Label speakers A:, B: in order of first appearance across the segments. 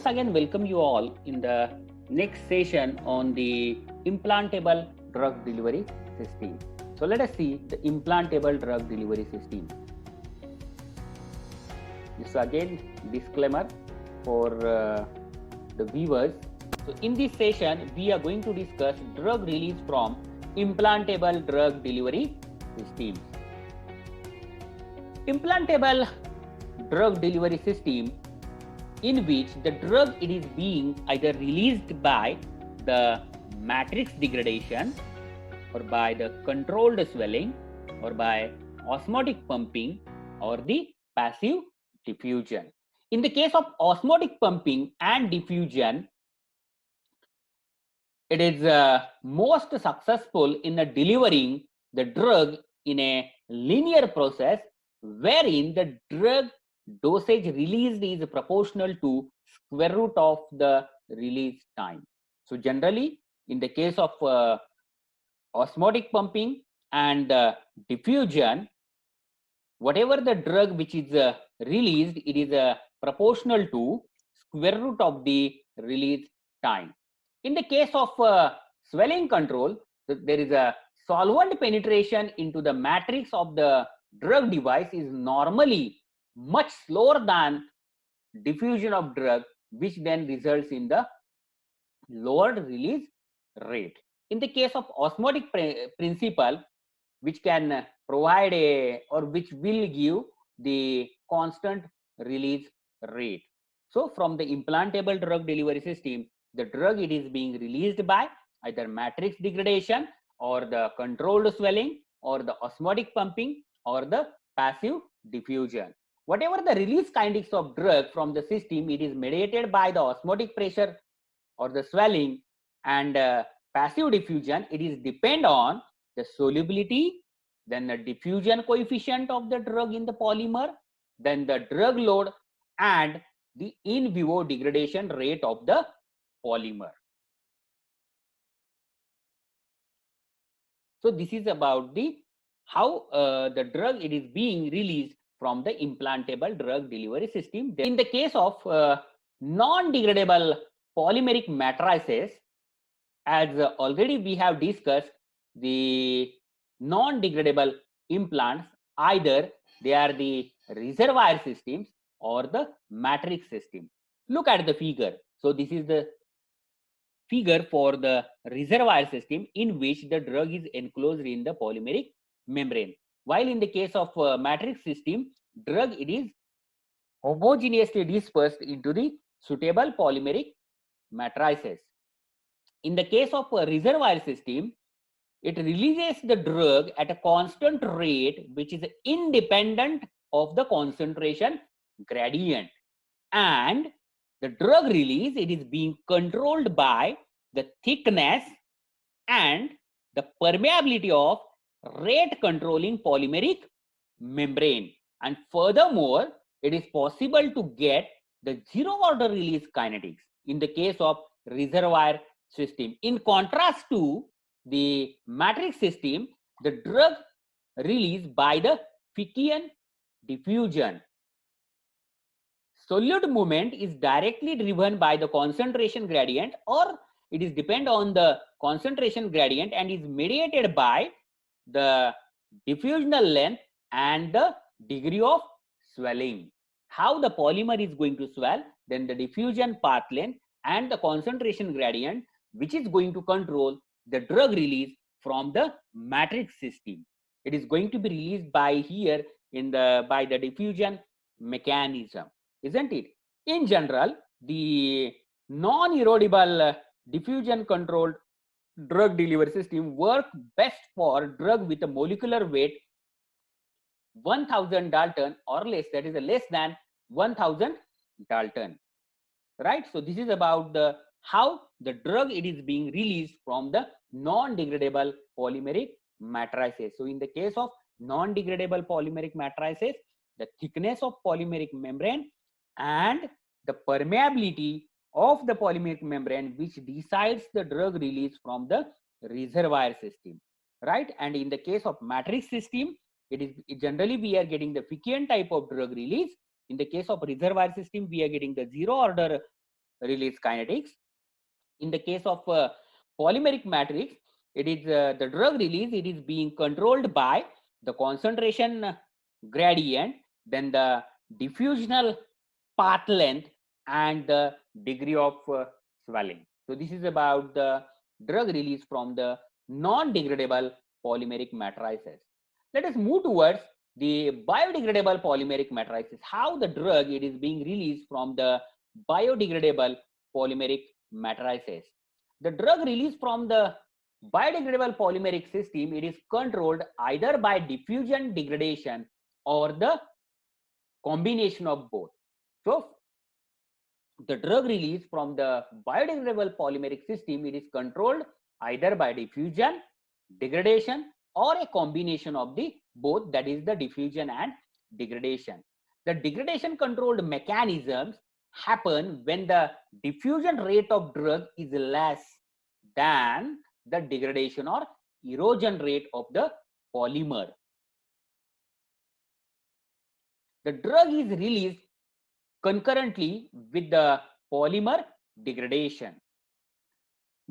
A: again welcome you all in the next session on the implantable drug delivery system. So let us see the implantable drug delivery system. This again disclaimer for the viewers. So in this session we are going to discuss drug release from implantable drug delivery systems. Implantable drug delivery system in which the drug it is being either released by the matrix degradation or by the controlled swelling or by osmotic pumping or the passive diffusion. In the case of osmotic pumping and diffusion, it is most successful in delivering the drug in a linear process wherein the drug dosage released is proportional to square root of the release time. So generally, in the case of osmotic pumping and diffusion, whatever the drug which is released, it is proportional to square root of the release time. In the case of swelling control, there is a solvent penetration into the matrix of the drug device is normally much slower than diffusion of drug, which then results in the lowered release rate. In the case of osmotic principle, which can provide a or which will give the constant release rate. So from the implantable drug delivery system, the drug it is being released by either matrix degradation or the controlled swelling or the osmotic pumping or the passive diffusion. Whatever the release kinetics of drug from the system, it is mediated by the osmotic pressure or the swelling, and passive diffusion, it is depend on the solubility, then the diffusion coefficient of the drug in the polymer, then the drug load and the in vivo degradation rate of the polymer. So this is about the how the drug it is being released from the implantable drug delivery system. In the case of non-degradable polymeric matrices, as already we have discussed, the non-degradable implants, either they are the reservoir systems or the matrix system. Look at the figure. So this is the figure for the reservoir system in which the drug is enclosed in the polymeric membrane. While in the case of matrix system, drug it is homogeneously dispersed into the suitable polymeric matrices. In the case of a reservoir system, it releases the drug at a constant rate which is independent of the concentration gradient, and the drug release it is being controlled by the thickness and the permeability of rate controlling polymeric membrane. And furthermore, it is possible to get the zero order release kinetics in the case of reservoir system. In contrast to the matrix system, the drug released by the Fickian diffusion. Solute movement is directly driven by the concentration gradient, or it is depend on the concentration gradient and is mediated by the diffusional length and the degree of swelling. How the polymer is going to swell, then the diffusion path length and the concentration gradient, which is going to control the drug release from the matrix system. It is going to be released by here in the by the diffusion mechanism, isn't it? In general, the non-erodible diffusion controlled drug delivery system work best for drug with a molecular weight 1000 Dalton or less, that is less than 1000 Dalton, right? So this is about the how the drug it is being released from the non-degradable polymeric matrices. So in the case of non-degradable polymeric matrices, the thickness of polymeric membrane and the permeability of the polymeric membrane which decides the drug release from the reservoir system, right? And in the case of matrix system, it is generally we are getting the Fickian type of drug release. In the case of reservoir system, we are getting the zero order release kinetics. In the case of polymeric matrix, it is the drug release, it is being controlled by the concentration gradient, then the diffusional path length, and the degree of swelling. So this is about the drug release from the non-degradable polymeric matrices. Let us move towards the biodegradable polymeric matrices. How the drug it is being released from the biodegradable polymeric matrices. The drug released from the biodegradable polymeric system, it is controlled either by diffusion degradation or the combination of both. So the drug release from the biodegradable polymeric system, it is controlled either by diffusion, degradation, or a combination of the both, that is the diffusion and degradation. The degradation controlled mechanisms happen when the diffusion rate of drug is less than the degradation or erosion rate of the polymer. The drug is released concurrently with the polymer degradation.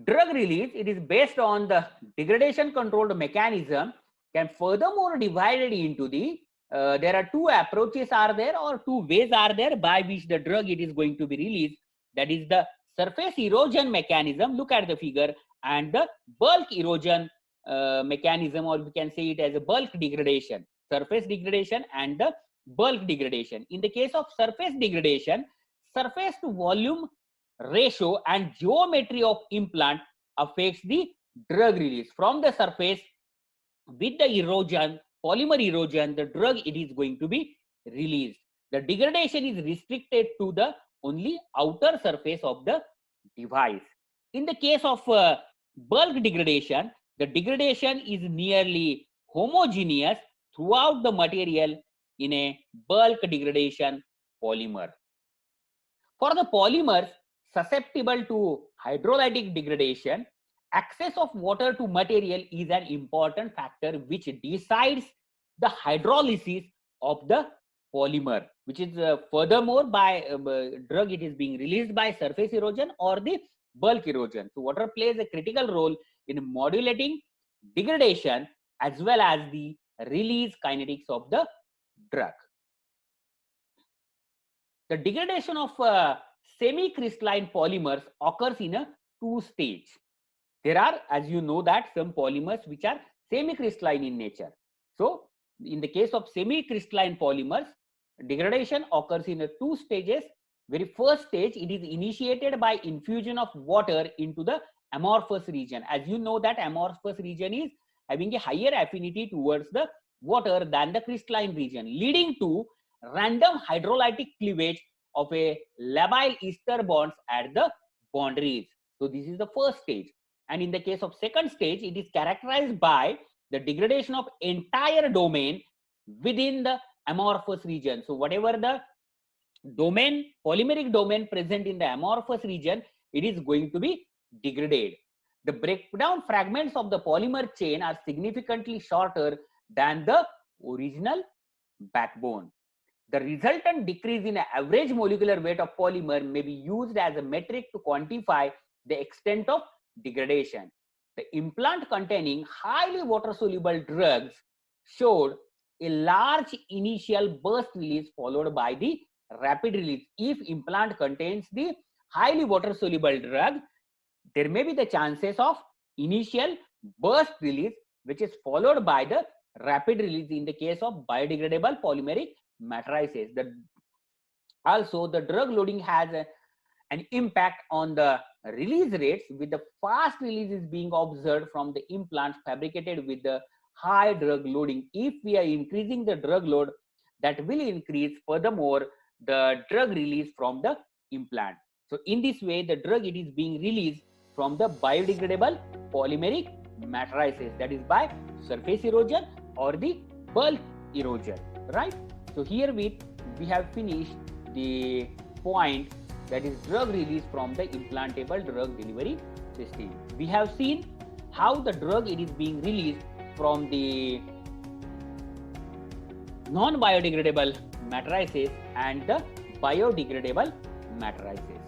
A: Drug release, it is based on the degradation controlled mechanism, can furthermore divided into the there are two approaches are there, or two ways are there by which the drug it is going to be released. That is the surface erosion mechanism, look at the figure, and the bulk erosion mechanism, or we can say it as a bulk degradation, surface degradation and the bulk degradation. In the case of surface degradation, surface to volume ratio and geometry of implant affects the drug release from the surface. With the erosion, polymer erosion, the drug it is going to be released. The degradation is restricted to the only outer surface of the device. In the case of bulk degradation, the degradation is nearly homogeneous throughout the material in a bulk degradation polymer. For the polymers susceptible to hydrolytic degradation, access of water to material is an important factor which decides the hydrolysis of the polymer, which is furthermore by drug it is being released by surface erosion or the bulk erosion. So water plays a critical role in modulating degradation as well as the release kinetics of the drug. The degradation of semi-crystalline polymers occurs in a two stage. There are, as you know, that some polymers which are semi-crystalline in nature. So in the case of semi-crystalline polymers, degradation occurs in a two stages. Very first stage, it is initiated by infusion of water into the amorphous region. As you know that amorphous region is having a higher affinity towards the water than the crystalline region, leading to random hydrolytic cleavage of a labile ester bonds at the boundaries. So this is the first stage. And in the case of second stage, it is characterized by the degradation of entire domain within the amorphous region. So whatever the domain, polymeric domain present in the amorphous region, it is going to be degraded. The breakdown fragments of the polymer chain are significantly shorter than the original backbone. The resultant decrease in average molecular weight of polymer may be used as a metric to quantify the extent of degradation. The implant containing highly water-soluble drugs showed a large initial burst release followed by the rapid release. If implant contains the highly water-soluble drug, there may be the chances of initial burst release, which is followed by the rapid release in the case of biodegradable polymeric matrices. Also, the drug loading has an impact on the release rates, with the fast releases being observed from the implants fabricated with the high drug loading. If we are increasing the drug load, that will increase furthermore the drug release from the implant. So in this way, the drug it is being released from the biodegradable polymeric matrices, that is by surface erosion or the bulk erosion, right? So here we have finished the point, that is drug release from the implantable drug delivery system. We have seen how the drug it is being released from the non-biodegradable matrices and the biodegradable matrices.